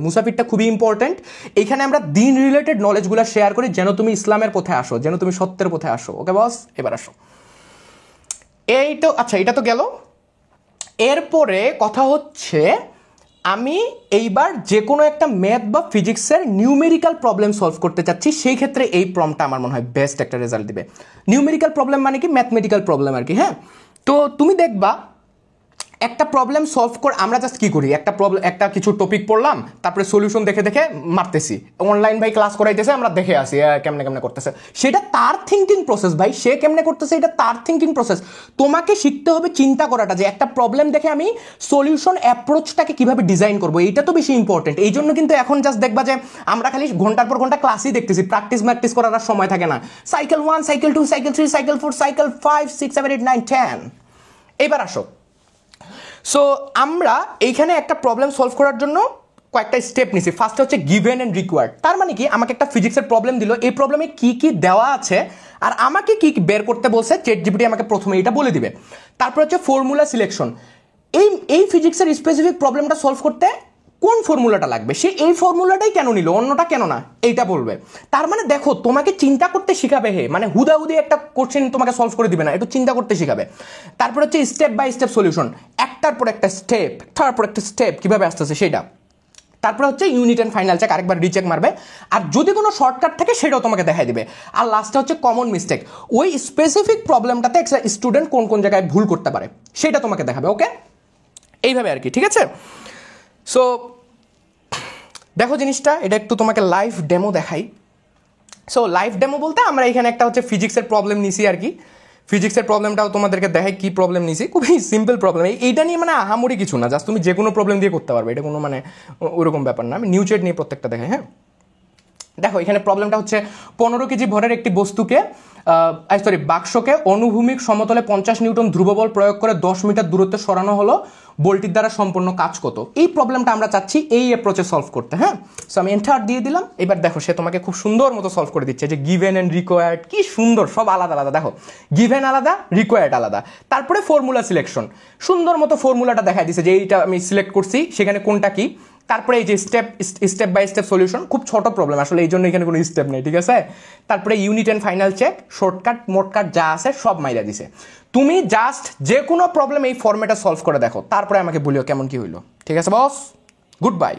মুসাফিরটা খুবই ইম্পর্টেন্ট। এখানে আমরা দিন রিলেটেড নলেজগুলো শেয়ার করি, যেন তুমি ইসলামের পথে আসো, যেন তুমি সত্যের পথে আসো। ওকে বস, এবার আসো। এই তো, আচ্ছা, এটা তো গেল। এরপরে কথা হচ্ছে আমি এইবার যে কোনো একটা ম্যাথ বা ফিজিক্সের নিউমেরিক্যাল প্রবলেম সলভ করতে চাচ্ছি, সেই ক্ষেত্রে এই প্রম্পটটা আমার মনে হয় বেস্ট একটা রেজাল্ট দিবে। নিউমেরিক্যাল প্রবলেম মানে কি, ম্যাথমেটিক্যাল প্রবলেম আর কি। হ্যাঁ, তো তুমি দেখবা একটা প্রবলেম সলভ করে আমরা জাস্ট কি করি, একটা কিছু টপিক পড়লাম, তারপরে সলিউশন দেখে দেখে মারতেছি, অনলাইন ভাই ক্লাস করাইতেছে, আমরা দেখে আসি কেমনে কেমনে করতেছে, সেটা তার থিঙ্কিং প্রসেস ভাই, সে কেমনে করতেছে এটা তার থিঙ্কিং প্রসেস। তোমাকে শিখতে হবে চিন্তা করাটা, যে একটা প্রবলেম দেখে আমি সলিউশন অ্যাপ্রোচটাকে কিভাবে ডিজাইন করবো, এইটা তো বেশি ইম্পর্টেন্ট। এই জন্য কিন্তু এখন জাস্ট দেখবা যে আমরা খালি ঘন্টার পর ঘন্টা ক্লাসই দেখতেছি, প্র্যাকটিস করার আর সময় থাকে না। Cycle 1, cycle 2, cycle 3, cycle 4, cycle 5, 6, 7, 8, 9, 10। এবার আসো, সো আমরা এইখানে একটা প্রবলেম সলভ করার জন্য কয়েকটা স্টেপ নিছি। ফার্স্ট হচ্ছে গিভেন অ্যান্ড রিকোয়ার্ড। তার মানে কি, আমাকে একটা ফিজিক্সের প্রবলেম দিল, এই প্রবলেমে কি কি দেওয়া আছে আর আমাকে কি বের করতে বলছে, চ্যাটজিপিটি আমাকে প্রথমে এটা বলে দিবে। তারপর হচ্ছে ফর্মুলা সিলেকশন, এই ফিজিক্সের স্পেসিফিক প্রবলেমটা সলভ করতে কোন ফর্মুলাটা লাগবে, সে এই ফর্মুলাটাই কেন নিল, অন্যটা কেন না, এইটা বলবে। তার মানে দেখো, তোমাকে চিন্তা করতে শিখাবে, মানে হুদাহুদি একটা কোশ্চেন তোমাকে সলভ করে দিবে না, একটু চিন্তা করতে শিখাবে। তারপর হচ্ছে স্টেপ বাই স্টেপ সলিউশন, একটার পর একটা স্টেপ, তারপর একটা স্টেপ কিভাবে আসতেছে সেটা। তারপরে হচ্ছে ইউনিট অ্যান্ড ফাইনাল চেক, আরেকবার রিচেক মারবে, আর যদি কোনো শর্টকাট থাকে সেটাও তোমাকে দেখাই দিবে। আর লাস্টে হচ্ছে কমন মিস্টেক, ওই স্পেসিফিক প্রবলেমটাতে স্টুডেন্ট কোন কোন জায়গায় ভুল করতে পারে সেটা তোমাকে দেখাবে। ওকে, এইভাবে আর কি, ঠিক আছে। সো দেখো জিনিসটা, এটা একটু তোমাকে লাইভ ডেমো দেখাই। সো লাইভ ডেমো বলতে আমরা এখানে একটা হচ্ছে ফিজিক্সের প্রবলেম নিছি আর কি, ফিজিক্সের প্রবলেমটাও তোমাদেরকে দেখাই কি প্রবলেম নিছি, খুবই সিম্পল প্রবলেম, এইটা নিয়ে মানে আহামরি কিছু না, জাস্ট তুমি যে কোনো প্রবলেম দিয়ে করতে পারবে, এটা কোনো মানে ওরকম ব্যাপার না। আমি নিউ চ্যাট নিয়ে প্রত্যেকটা দেখাই। হ্যাঁ, দেখো এখানে প্রবলেমটা হচ্ছে 15 কেজি ভরের একটি বস্তুকে বাক্সকে অনুভূমিক সমতলে 50 নিউটন ধ্রুববল প্রয়োগ করে 10 মিটার দূরত্বে সরানো হলো, বলটির দ্বারা সম্পূর্ণ কাজ কত। এই প্রবলেমটা আমরা চাচ্ছি এই অ্যাপ্রোচে সলভ করতে। হ্যাঁ, সো আমি এন্টার দিয়ে দিলাম। এবার দেখো সে তোমাকে খুব সুন্দর মতো সলভ করে দিচ্ছে, যে গিভেন অ্যান্ড রিকোয়ার্ড, কি সুন্দর, সব আলাদা আলাদা। দেখো গিভেন আলাদা, রিকোয়ার্ড আলাদা, তারপরে ফর্মুলা সিলেকশন, সুন্দর মতো ফর্মুলাটা দেখাই দিচ্ছে যে এইটা আমি সিলেক্ট করছি, সেখানে কোনটা কি। তারপরে এই যে স্টেপ বাই স্টেপ সলিউশন, খুব ছোট প্রবলেম আসলে, এই জন্য এখানে কোনো স্টেপ নেই, ঠিক আছে। তারপরে unit and final check, shortcut মোটকাট যা আছে সব মাইরা দিছে। তুমি জাস্ট যে কোনো প্রবলেম এই ফর্মেটে সলভ করে দেখো, তারপরে আমাকে বলিও কেমন কি হইলো, ঠিক আছে বস। গুড বাই,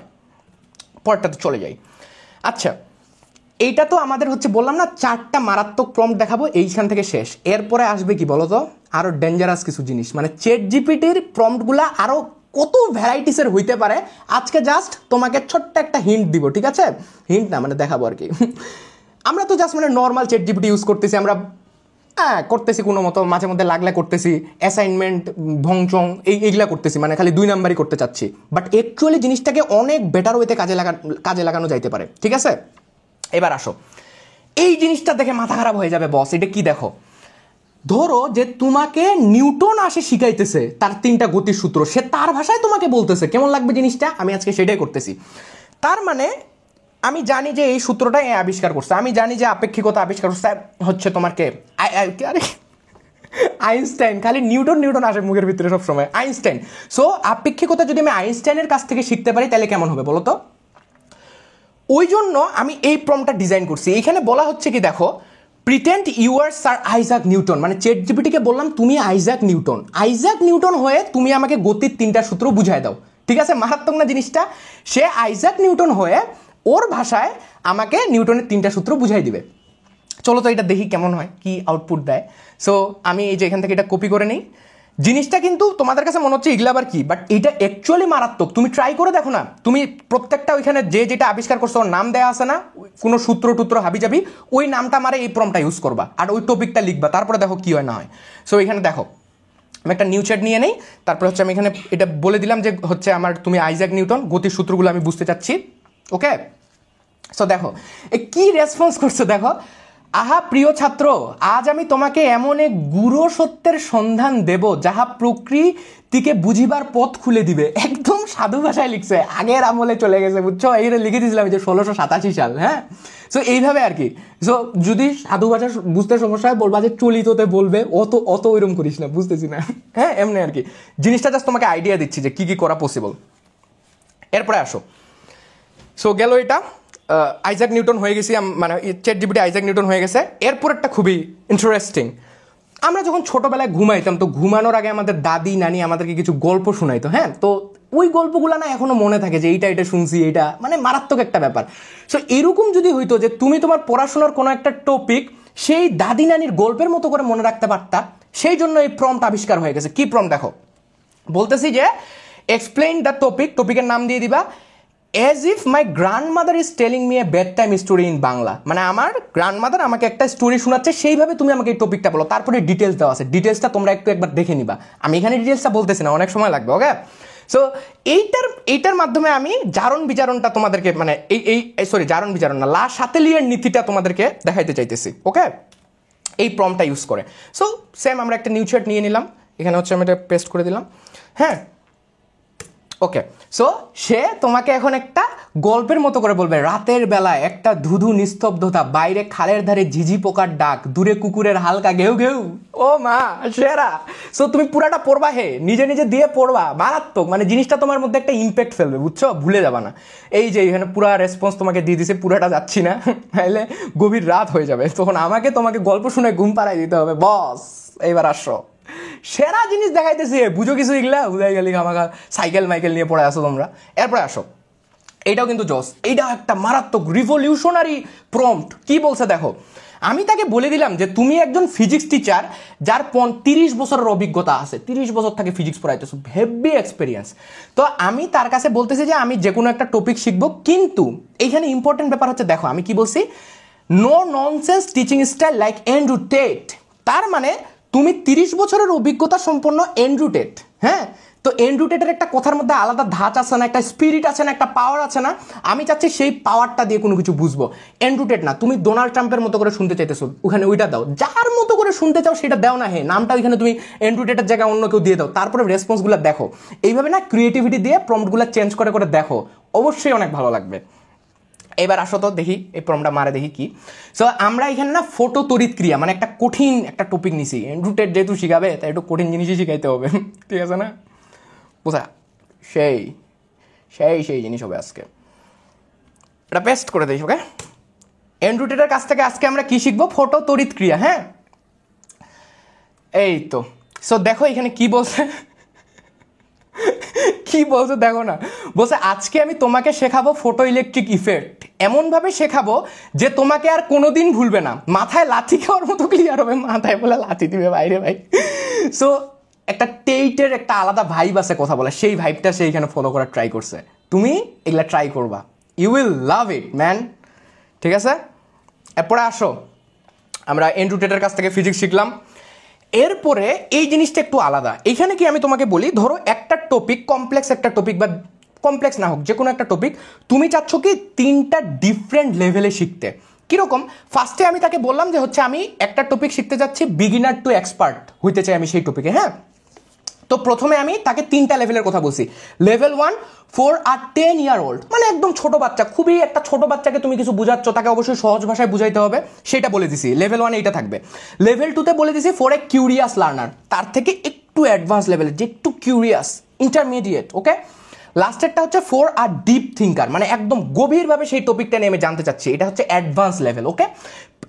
পরেরটাতে চলে যাই। আচ্ছা, এইটা তো আমাদের হচ্ছে বললাম না 4টা মারাত্মক প্রম্পট দেখাবো, এইখান থেকে শেষ। এরপরে আসবে কি বলো তো, আরো ডেঞ্জারাস কিছু জিনিস, মানে চ্যাটজিপিটির প্রম্পটগুলা আরো কত ভ্যারাইটিসের হইতে পারে। আজকে জাস্ট তোমাকে ছোট্ট একটা হিন্ট দিব, ঠিক আছে, হিন্ট না মানে দেখাবো আর কি। আমরা তো জাস্ট মানে নর্মাল চ্যাটজিপিটি ইউজ করতেছি, আমরা হ্যাঁ করতেছি কোনো মতো, মাঝে মধ্যে লাগলে করতেছি, অ্যাসাইনমেন্ট ভংচং এইগুলা করতেছি, মানে খালি 2 নাম্বারই করতে চাচ্ছি, বাট অ্যাকচুয়ালি জিনিসটাকে অনেক বেটার ওয়েতে কাজে লাগানো যাইতে পারে। ঠিক আছে, এবার আসো, এই জিনিসটা দেখে মাথা খারাপ হয়ে যাবে বস। এটা কি দেখো, ধরো যে তোমাকে নিউটন আসে শিখাইতেছে তার 3টা গতির সূত্র, সে তার ভাষায় তোমাকে বলতেছে, কেমন লাগবে জিনিসটা? আমি আজকে সেটাই করতেছি। তার মানে আমি জানি যে এই সূত্রটা এ আবিষ্কার করছে, আমি জানি যে আপেক্ষিকতা আবিষ্কার করছে হচ্ছে তোমার কে, আরে আইনস্টাইন। খালি নিউটন নিউটন আসে মুখের ভিতরে সবসময়, আইনস্টাইন। সো আপেক্ষিকতা যদি আমি আইনস্টাইনের কাছ থেকে শিখতে পারি তাহলে কেমন হবে বলো তো? ওই জন্য আমি এই প্রম্পটটা ডিজাইন করছি। এখানে বলা হচ্ছে কি দেখো, pretend you are sir Isaac Newton, মানে চ্যাট জিপিটিকে বললাম তুমি আইজাক নিউটন, আইজাক নিউটন হয়ে তুমি আমাকে গতির 3টা সূত্র বুঝাই দাও। ঠিক আছে, মারাত্মক না জিনিসটা? সে আইজাক নিউটন হয়ে ওর ভাষায় আমাকে নিউটনের 3টা সূত্র বুঝাই দিবে। চলো তো এটা দেখি কেমন হয়, কি আউটপুট দেয়। সো আমি এই যে এখান থেকে এটা কপি করে নিই। জিনিসটা কিন্তু তোমাদের কাছে মনে হচ্ছে এগুলা আবার কি, বাট এটা অ্যাকচুয়ালি মারাত্মক। তুমি ট্রাই করে দেখো না, তুমি প্রত্যেকটা ওইখানে যে যেটা আবিষ্কার করছো ওর নাম দেওয়া আছে না, কোনো সূত্র টুত্র হাবি যাবি, ওই নামটা মারে এই প্রম্পটটা ইউজ করবা আর ওই টপিকটা লিখবা, তারপরে দেখো কি হয় না হয়। সো এখানে দেখো আমি একটা নিউ চ্যাট নিয়ে নেই, তারপরে হচ্ছে আমি এখানে এটা বলে দিলাম যে হচ্ছে আমার তুমি আইজাক নিউটন, গতির সূত্রগুলো আমি বুঝতে চাচ্ছি। ওকে, সো দেখো কি রেসপন্স করছে দেখো, আহা প্রিয় ছাত্র, আজ আমি তোমাকে এমন এক গুড়ো সত্যের সন্ধান দেব যাহা প্রকৃতিকে বুঝিবার পথ খুলে দিবে। একদম সাধু ভাষায় লিখছে, আগের আমলে চলে গেছে, বুঝছো? এইটা লিখে দিয়েছিলাম যে 1687 সাল। হ্যাঁ, সো এইভাবে আর কি। সো যদি সাধু ভাষা বুঝতে সমস্যা হয় বলবা যে চলিততে বলবে, অত অত ওইরকম করিস না, বুঝতেছি না। হ্যাঁ, এমনি আর কি, জিনিসটা জাস্ট তোমাকে আইডিয়া দিচ্ছি যে কি কি করা পসিবল। এরপরে আসো, সো গেল এটা, আইজাক নিউটন হয়ে গেছি, মানে চ্যাট জিপিটি আইজাক নিউটন হয়ে গেছে। এরপর একটা খুবই ইন্টারেস্টিং, আমরা যখন ছোটবেলায় ঘুমাইতাম তো ঘুমানোর আগে আমাদের দাদি নানি আমাদেরকে কিছু গল্প শোনাইতো। হ্যাঁ, তো ওই গল্পগুলো না এখনো মনে থাকে যে এইটা এটা শুনছি, এইটা মানে মারাত্মক একটা ব্যাপার। সো এরকম যদি হইতো যে তুমি তোমার পড়াশোনার কোনো একটা টপিক সেই দাদি নানির গল্পের মতো করে মনে রাখতে পারতা, সেই জন্য এই প্রম্পট আবিষ্কার হয়ে গেছে। কি প্রম্পট দেখো, বলতেছি যে এক্সপ্লেইন দ্য টপিক, টপিকের নাম দিয়ে দিবা as if my grandmother is telling me a bed time story in Bangla, মানে আমার গ্র্যান্ডমাদার আমাকে একটা স্টোরি শোনাচ্ছে, সেইভাবে তুমি আমাকে এই টপিকটা বলো। তারপরে ডিটেলস দেওয়া আছে, ডিটেলসটা তোমরা একবার দেখে নিবা, আমি এখানে ডিটেলসটা বলতেছি না, অনেক সময় লাগবে। ওকে, সো এইটার মাধ্যমে আমি জারণ বিজারণটা তোমাদেরকে, মানে সরি জারণ বিজারণ না, লা সাতেলিয়ের নীতিটা তোমাদেরকে দেখাইতে চাইতেছি। ওকে, এই প্রম্পটটা ইউজ করে। সো সেম আমরা একটা নিউ চ্যাট নিয়ে নিলাম, এখানে হচ্ছে আমি এটা পেস্ট করে দিলাম। হ্যাঁ, ওকে, সো সে তোমাকে এখন একটা গল্পের মতো করে বলবে, রাতের বেলায় একটা ধুধু নিস্তব্ধতা, বাইরে খালের ধারে ঝিঝি পোকার ডাক, দূরে কুকুরের হালকা ঘেউ ঘেউ। ও মা, সেরা। সো তুমি পুরাটা পড়বা, হে নিজে নিজে দিয়ে পড়বা, মারাত্মক, মানে জিনিসটা তোমার মধ্যে একটা ইম্প্যাক্ট ফেলবে, বুঝছো? ভুলে যাবা না। এই যে এখানে পুরা রেসপন্স তোমাকে দিয়ে দিছে, পুরাটা যাচ্ছি না, তাহলে গভীর রাত হয়ে যাবে, তখন আমাকে তোমাকে গল্প শুনে ঘুম পাড়াই দিতে হবে। বস এইবার আসো, সেরা জিনিস দেখাইতেছি, বুঝো কিছু এগুলা বুঝাই গেলি, আমাকে সাইকেল মাইকেল নিয়ে পড়ে আসো তোমরা। এরপরে আসো, এইটাও কিন্তু জোস, এইটাও একটা মারাত্মক রিভলিউশনারি প্রম্পট। কি বলছে দেখো, আমি তাকে বলে দিলাম যে তুমি একজন ফিজিক্স টিচার যার 30 বছরের অভিজ্ঞতা আছে, 30 বছর থেকে ফিজিক্স পড়াইতেছো, হেভি এক্সপিরিয়েন্স। তো আমি তার কাছে বলতেছি যে আমি যে কোনো একটা টপিক শিখবো, কিন্তু এইখানে ইম্পর্টেন্ট ব্যাপার হচ্ছে দেখো আমি কি বলছি, no nonsense teaching style like Andrew Tate. তার মানে তুমি 30 বছরের অভিজ্ঞতা সম্পন্ন অ্যান্ড্রু টেট। হ্যাঁ, তো অ্যান্ড্রু টেটের একটা কথার মধ্যে আলাদা ধাঁচ আছে না, একটা স্পিরিট আছে না, একটা পাওয়ার আছে না, আমি চাচ্ছি সেই পাওয়ারটা দিয়ে কোনো কিছু বুঝবো। অ্যান্ড্রু টেট না, তুমি ডোনাল্ড ট্রাম্পের মতো করে শুনতে চাইতেছো, ওখানে ওইটা দাও, যার মতো করে শুনতে চাও সেটা দাও না। হে, নামটা ওইখানে তুমি অ্যান্ড্রু টেটের জায়গায় অন্য কেউ দিয়ে দাও, তারপরে রেসপন্সগুলো দেখো। এইভাবে না ক্রিয়েটিভিটি দিয়ে প্রম্পটগুলো চেঞ্জ করে করে দেখো, অবশ্যই অনেক ভালো লাগবে। এবার আসো তো দেখি এই প্রম্পটটা মারে দেখি কি। সো আমরা এখানে না ফটো তড়িৎ ক্রিয়া, মানে একটা কঠিন একটা টপিক নিছি, অ্যান্ড্রু টেট যেহেতু শিখাবে তাই একটু কঠিন জিনিসই শিখাইতে হবে, ঠিক আছে না? বুঝা, সেই সেই সেই জিনিস হবে আজকে। এটা পেস্ট করে দিই। ওকে, অ্যান্ড্রু টেটের কাছ থেকে আজকে আমরা কি শিখবো? ফটো তড়িৎ ক্রিয়া। হ্যাঁ, এই তো। সো দেখো এখানে কি বলছে, কি বলছে দেখো না, বলছে আজকে আমি তোমাকে শেখাবো ফটো ইলেকট্রিক ইফেক্ট, এমনভাবে শেখাবো যে তোমাকে আর কোনোদিন ভুলবে না, মাথায় লাথি খাওয়ার মতো ক্লিয়ার হবে, মাথায় বলে লাথি দিবে বাইরে ভাই। সো একটা টেইটের একটা আলাদা ভাইব আছে কথা বলে, সেই ভাইবটা সে এখানে ফলো করার ট্রাই করছে। তুমি এগুলা ট্রাই করবা, you will love it man, ঠিক আছে? এরপরে আসো, আমরা এন্ড্রু টেটের কাছ থেকে ফিজিক্স শিখলাম। এরপরে এই জিনিসটা একটু আলাদা। এখানে কি আমি তোমাকে বলি, ধরো একটা টপিক, কমপ্লেক্স একটা টপিক বা কমপ্লেক্স না হোক, যে কোনো একটা টপিক তুমি চাচ্ছ কি 3টা ডিফারেন্ট লেভেলে শিখতে। কীরকম? ফার্স্টে আমি তাকে বললাম যে হচ্ছে আমি একটা টপিক শিখতে যাচ্ছি, বিগিনার টু এক্সপার্ট হইতে চাই আমি সেই টপিকে। হ্যাঁ, তো প্রথমে আমি তাকে 3টা লেভেলের কথা বলছি। Level 1 for a 10 year old, মানে একদম ছোট বাচ্চা, খুবই একটা ছোট বাচ্চাকে তুমি কিছু বুঝাচ্ছ, তাকে অবশ্যই সহজ ভাষায় বুঝাইতে হবে, সেটা বলে দিছি। লেভেল 1 এইটা থাকবে। লেভেল 2তে বলে দিছি ফর এ কিউরিয়াস লার্নার, তার থেকে একটু অ্যাডভান্স লেভেলের, যে একটু কিউরিয়াস, ইন্টারমিডিয়েট। ওকে, লাস্টেরটা হচ্ছে ফর আ ডিপ থিঙ্কার, মানে একদম গভীরভাবে সেই টপিকটা নিয়ে আমি জানতে চাচ্ছি, এটা হচ্ছে অ্যাডভান্স লেভেল। ওকে,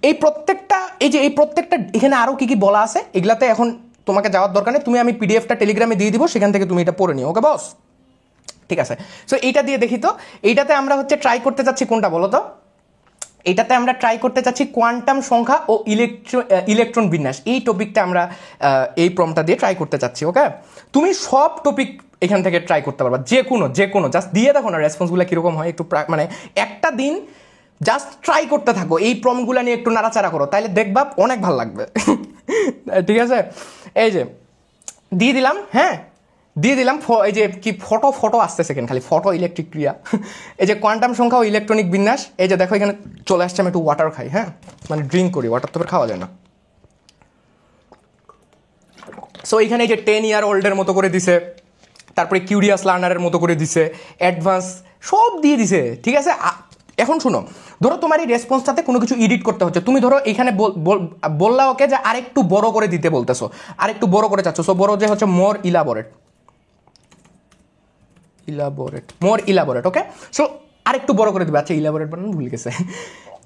এই প্রত্যেকটা এখানে আরও কি কি বলা আছে, এগুলাতে এখন তোমাকে যাওয়ার দরকার নেই, আমি পিডিএফটা টেলিগ্রামে দিয়ে দিব, সেখান থেকে তুমি এটা পড়ে নিও। ওকে বস, ঠিক আছে। সো এইটা দিয়ে দেখি তো, এইটাতে আমরা হচ্ছে ট্রাই করতে চাচ্ছি কোনটা বলো তো? এটাতে আমরা ট্রাই করতে চাচ্ছি কোয়ান্টাম সংখ্যা ও ইলেকট্রন বিন্যাস, এই টপিকটা আমরা এই প্রমটা দিয়ে ট্রাই করতে চাচ্ছি। ওকে, তুমি সব টপিক এখান থেকে ট্রাই করতে পারবা, যে কোনো জাস্ট দিয়ে দেখো না রেসপন্সগুলো কীরকম হয়, একটু মানে একটা দিন জাস্ট ট্রাই করতে থাকো, এই প্রমগুলো নিয়ে একটু নাড়াচাড়া করো, তাইলে দেখবা অনেক ভালো লাগবে। ঠিক আছে, এই যে দিয়ে দিলাম। হ্যাঁ, দিয়ে দিলাম। এই যে কি ফটো আসতে সেকেন্ড, খালি ফটো ইলেকট্রিক ক্রিয়া। এই যে কোয়ান্টাম সংখ্যা ও ইলেকট্রনিক বিন্যাস, এই যে দেখো এখানে চলে আসছে। আমি একটু ওয়াটার খাই, হ্যাঁ, মানে ড্রিঙ্ক করি, ওয়াটার তো খাওয়া যায় না। সো এইখানে এই যে 10 ইয়ার ওল্ডের মতো করে দিছে, তারপরে কিউরিয়াস লার্নারের মতো করে দিছে, অ্যাডভান্স সব দিয়ে দিছে। ঠিক আছে, এখন শুনো, ধরো তোমার এই রেসপন্সটাতে কোনো কিছু এডিট করতে হচ্ছে, তুমি ধরো এখানে বললা ওকে যে আরেকটু বড় করে দিতে বলতেছো, আরেকটু বড় করে চাচ্ছ। সো বড় যে হচ্ছে মোর ইলাবোরেট। ওকে, সো আরেকটু বড় করে দিবে। আচ্ছা, ইলাবোরেট বানানো ভুল গেছে,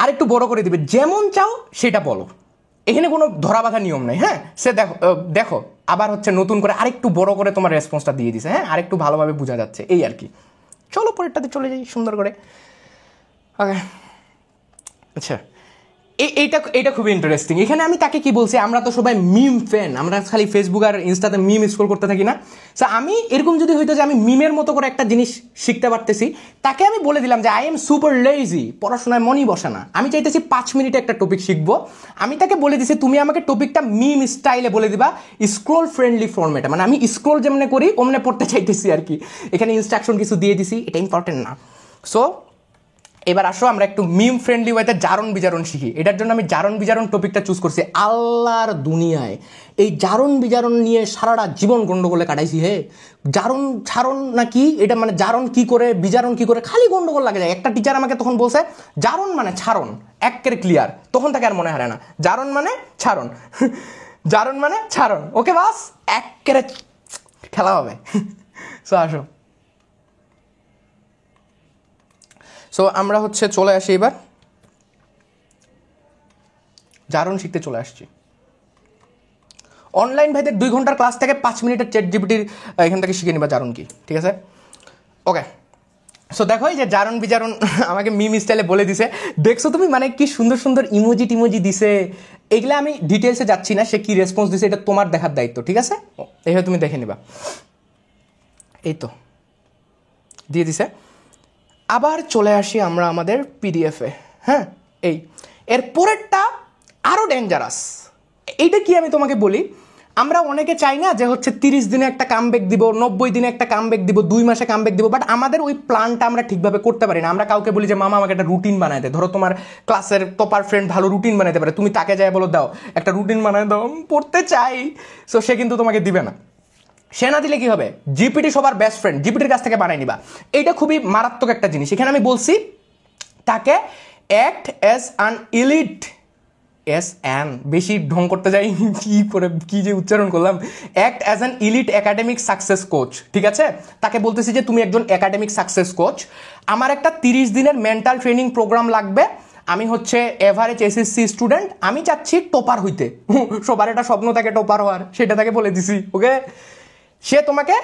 আরেকটু বড় করে দিবে, যেমন চাও সেটা বলো, এখানে কোনো ধরা বাঁধা নিয়ম নেই। হ্যাঁ, সে দেখো আবার হচ্ছে নতুন করে আরেকটু বড় করে তোমার রেসপন্সটা দিয়ে দিছে। হ্যাঁ, আরেকটু ভালোভাবে বোঝা যাচ্ছে, এই আর কি। চলো পরেরটাতে চলে যাই সুন্দর করে। ওকে, আচ্ছা, এইটা খুবই ইন্টারেস্টিং। এখানে আমি তাকে কি বলছি, আমরা তো সবাই মিম ফ্যান, আমরা খালি ফেসবুক আর ইনস্টাতে মিম স্ক্রল করতে থাকি না। সো আমি এরকম যদি হইতো যে আমি মিমের মতো করে একটা জিনিস শিখতে পারতেছি, তাকে আমি বলে দিলাম যে আই এম সুপার লেজি, পড়াশোনায় মনই বসে না, আমি চাইতেছি 5 মিনিটে একটা টপিক শিখবো। আমি তাকে বলে দিছি তুমি আমাকে টপিকটা মিম স্টাইলে বলে দিবা, স্ক্রোল ফ্রেন্ডলি ফরম্যাটে, মানে আমি স্ক্রোল যেমনে করি অমনে পড়তে চাইতেছি আর কি। এখানে ইনস্ট্রাকশন কিছু দিয়ে দিছি, এটা ইম্পর্টেন্ট না। সো এবার আসো আমরা একটু মিম ফ্রেন্ডলি ওয়েতে জারণ বিজারণ শিখি। এটার জন্য আমি জারণ বিজারণ টপিকটা চুজ করছি। আল্লাহর দুনিয়ায় এই জারণ বিজারণ নিয়ে সারাটা জীবন গন্ডগোলে কাটাইছি। হে, জারণ ছারণ নাকি এটা, মানে জারণ কি করে বিজারণ কি করে, খালি গন্ডগোল লাগে যায়। একটা টিচার আমাকে তখন বলছে জারণ মানে ছারণ, একের ক্লিয়ার, তখন তাকে আর মনে হারে না, জারণ মানে ছারণ, জারণ মানে ছারণ। ওকে বাস, একের খেলা হবে। সো আসো, সো আমরা হচ্ছে চলে আসি, এবার জারণ শিখতে চলে আসছি। অনলাইন ভাইদের 2 ঘন্টার ক্লাস থেকে 5 মিনিটের চ্যাট জিপিটির এখান থেকে শিখে নিবা জারণ কি। ঠিক আছে, ওকে। সো দেখো এই যে জারণ বিজারণ আমাকে মিম স্টাইলে বলে দিছে, দেখছো তুমি, মানে কি সুন্দর সুন্দর ইমোজি টিমোজি দিছে। এগুলো আমি ডিটেলসে যাচ্ছি না, সে কি রেসপন্স দিছে এটা তোমার দেখার দায়িত্ব। ঠিক আছে, এইভাবে তুমি দেখে নিবা। এই তো দিয়ে দিছে। আবার চলে আসি আমরা আমাদের পিডিএফে। হ্যাঁ, এর পরেরটা আরও ডেঞ্জারাস। এইটা কি আমি তোমাকে বলি, আমরা অনেকে চাই না যে হচ্ছে 30 দিনে একটা কামব্যাক দিব, 90 দিনে একটা কামব্যাক দিব, 2 মাসে কামব্যাক দিব, বাট আমাদের ওই প্ল্যানটা আমরা ঠিকভাবে করতে পারি না। আমরা কাউকে বলি যে মামা আমাকে একটা রুটিন বানায় দে। ধরো তোমার ক্লাসের টপার ফ্রেন্ড ভালো রুটিন বানাইতে পারে, তুমি তাকে যাই বলো দাও একটা রুটিন বানায় দাও, পড়তে চাই। সো সে কিন্তু তোমাকে দিবে না। সে না দিলে কি হবে, জিপিটি সবার বেস্ট ফ্রেন্ড, জিপিটির কাছ থেকে বানাই নিবা। এইটা খুবই মারাত্মক একটা জিনিস। এখানে আমি বলছি তাকে অ্যাক্ট অ্যাজ অ্যান ইলিট, বেশি ঢং করতে যাই, কি যে উচ্চারণ করলাম, act as an elite academic success coach. ঠিক আছে, তাকে বলতেছি যে তুমি একজন একাডেমিক সাকসেস কোচ, আমার একটা 30 দিনের মেন্টাল ট্রেনিং প্রোগ্রাম লাগবে। আমি হচ্ছে এভারেজ এসএসসি স্টুডেন্ট, আমি চাচ্ছি টপার হইতে। সবার একটা স্বপ্ন থাকে টপার হওয়ার, সেটা তাকে বলে দিছি। ওকে, সে তোমাকে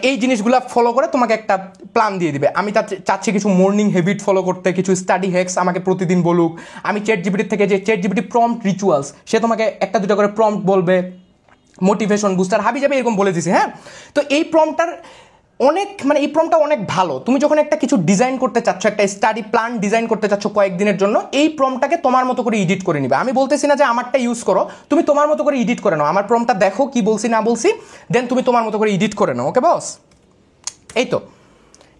এই জিনিসগুলো ফলো করে তোমাকে একটা প্ল্যান দিয়ে দিবে। আমি চাচ্ছি কিছু মর্নিং হ্যাবিট ফলো করতে, কিছু স্টাডি হ্যাকস আমাকে প্রতিদিন বলুক। আমি চ্যাট জিপিটির থেকে যে চ্যাট জিপিটি প্রম্পট রিচুয়ালস, সে তোমাকে 1-2টা করে প্রম্পট বলবে, মোটিভেশন বুস্টার হাবি যাবে এরকম বলে দিছি। হ্যাঁ, তো এই প্রম্পটার অনেক মানে এই প্রম্পটটা অনেক ভালো। তুমি যখন একটা কিছু ডিজাইন করতে চাচ্ছ, একটা স্টাডি প্ল্যান ডিজাইন করতে চাচ্ছ কয়েকদিনের জন্য, এই প্রম্পটটাকে তোমার মতো করে এডিট করে নিবে। আমি বলতেছি না যে আমারটা ইউজ করো, তুমি তোমার মতো করে এডিট করে নাও। আমার প্রম্পটটা দেখো কি বলছি না বলছি, দেন তুমি তোমার মতো করে এডিট করে নাও। ওকে বস? এই তো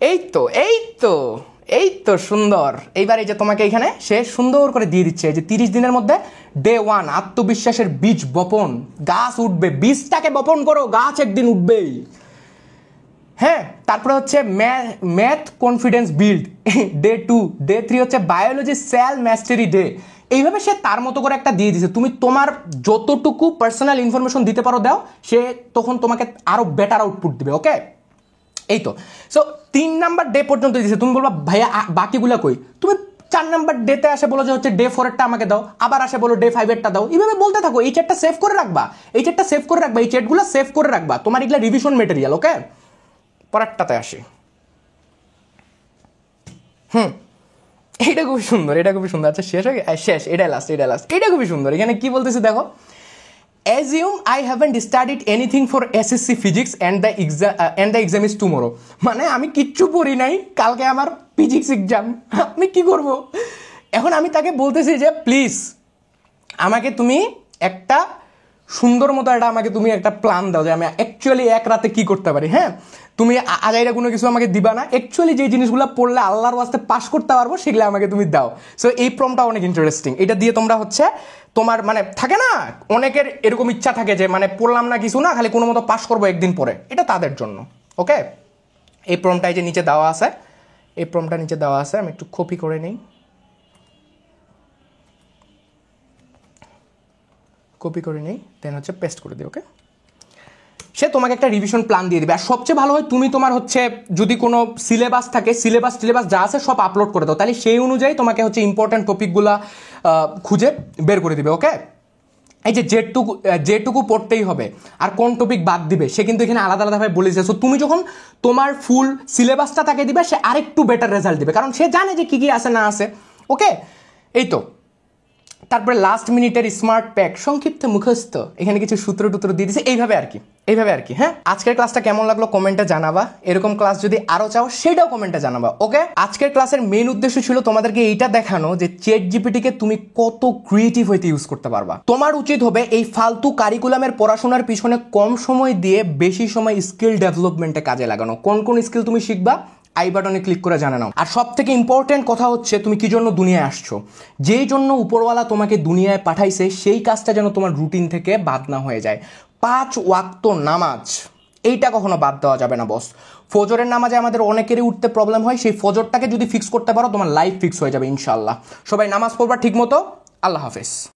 এই তো এই তো এই তো সুন্দর। এইবার এই যে তোমাকে এখানে সে সুন্দর করে দিয়ে দিচ্ছে যে 30 দিনের মধ্যে ডে 1 আত্মবিশ্বাসের বীজ বপন, গাছ উঠবে। বীজটাকে বপন করো, গাছ একদিন উঠবেই। হ্যাঁ, তারপরে হচ্ছে math confidence build day 2, day 3 হচ্ছে বায়োলজি সেল ম্যাস্টারি ডে। এইভাবে সে তার মতো করে একটা দিয়ে দিছে। তুমি তোমার যতটুকু পার্সোনাল ইনফরমেশন দিতে পারো দাও, সে তখন তোমাকে আরো বেটার আউটপুট দিবে। ওকে, এই তো। সো 3 নাম্বার ডে পর্যন্ত দিয়েছে। তুমি বলবা ভাইয়া বাকিগুলা কই? তুমি 4 নাম্বার ডেতে আসে বলো যে হচ্ছে ডে 4 আমাকে দাও, আবার আসে বলো ডে 5 দাও। এইভাবে বলতে থাকো। এই চ্যাটটা সেভ করে রাখবা, এই চ্যাটটা সেভ করে রাখবা, এই চ্যাটগুলো সেভ করে রাখবা, তোমার এগুলা রিভিশন মেটেরিয়াল। ওকে, পরেরটাতে আসি। এইটা খুবই সুন্দর, এটা খুবই সুন্দর। আচ্ছা শেষ হয়ে শেষ, এটাই লাস্ট, এটা লাস্ট। এটা খুবই সুন্দর। এখানে কি বলতেছে দেখো, assume I haven't studied anything for SSC physics and the exam is tomorrow। মানে আমি কিচ্ছু পড়ি নাই, কালকে আমার ফিজিক্স এক্সাম, আমি কি করব? এখন আমি তাকে বলতেছি যে প্লিজ আমাকে তুমি একটা সুন্দর মতো আমাকে তুমি একটা প্ল্যান দাও যে আমি অ্যাকচুয়ালি এক রাতে কি করতে পারি। হ্যাঁ, তুমি আজাইরা কোনো কিছু আমাকে দিবা না, অ্যাকচুয়ালি যে জিনিসগুলো পড়লে আল্লাহর ওয়াস্তে পাস করতে পারবো সেগুলো আমাকে তুমি দাও। সো এই প্রম্পটটা অনেক ইন্টারেস্টিং। এটা দিয়ে তোমরা হচ্ছে তোমার মানে থাকে না, অনেকের এরকম ইচ্ছা থাকে যে মানে পড়লাম না কিছু না, খালি কোনো মতো পাস করবো একদিন পরে, এটা তাদের জন্য। ওকে, এই প্রম্পটটা যে নিচে দেওয়া আছে, এই প্রম্পটটা নিচে দেওয়া আছে, আমি একটু কপি করে নিই, কপি করে নেই, দেন হচ্ছে পেস্ট করে দিই। ওকে, সে তোমাকে একটা রিভিশন প্ল্যান দিয়ে দিবে। আর সবচেয়ে ভালো হয় তুমি তোমার হচ্ছে যদি কোনো সিলেবাস থাকে, সিলেবাস যা আছে সব আপলোড করে দাও, তাহলে সেই অনুযায়ী তোমাকে হচ্ছে ইম্পর্টেন্ট টপিকগুলো খুঁজে বের করে দিবে। ওকে, এই যে যেটুকু পড়তেই হবে আর কোন টপিক বাদ দিবে সে কিন্তু এখানে আলাদা আলাদাভাবে বলে দিয়েছে। সো তুমি যখন তোমার ফুল সিলেবাসটা তাকে দিবে, সে আরেকটু বেটার রেজাল্ট দিবে, কারণ সে জানে যে কি কি আছে না আছে। ওকে, এই তো। তারপরে লাস্ট মিনিটের স্মার্ট প্যাক, সংক্ষিপ্ত মুখস্থ, এখানে কিছু সূত্র টুত্র দিয়ে দিচ্ছে, এইভাবে আর কি। হ্যাঁ, আজকের ক্লাসটা কেমন লাগলো কমেন্টে জানাবা। এরকম ক্লাস যদি আরো চাও সেটাও কমেন্টে জানাবা। ওকে, আজকের ক্লাসের মেইন উদ্দেশ্য ছিল তোমাদেরকে এইটা দেখানো যে চ্যাট জিপিটিকে তুমি কত ক্রিয়েটিভ হইতে ইউজ করতে পারবা। তোমার উচিত হবে এই ফালতু কারিকুলামের পড়াশোনার পিছনে কম সময় দিয়ে বেশি সময় স্কিল ডেভেলপমেন্টে কাজে লাগানো। কোন কোন স্কিল তুমি শিখবা আই বাটনে ক্লিক করে জানে নাও। আর সব থেকে ইম্পর্টেন্ট কথা হচ্ছে তুমি কি জন্য দুনিয়ায় আসছো, যেই জন্য উপরওয়ালা তোমাকে দুনিয়ায় পাঠাইছে সেই কাজটা যেন তোমার রুটিন থেকে বাদ না হয়ে যায়। 5 ওয়াক্ত নামাজ, এইটা কখনো বাদ দেওয়া যাবে না বস। ফজরের নামাজে আমাদের অনেকেরই উঠতে প্রবলেম হয়, সেই ফজরটাকে যদি ফিক্স করতে পারো তোমার লাইফ ফিক্স হয়ে যাবে ইনশাল্লাহ। সবাই নামাজ পড়বা ঠিক মতো। আল্লাহ হাফেজ।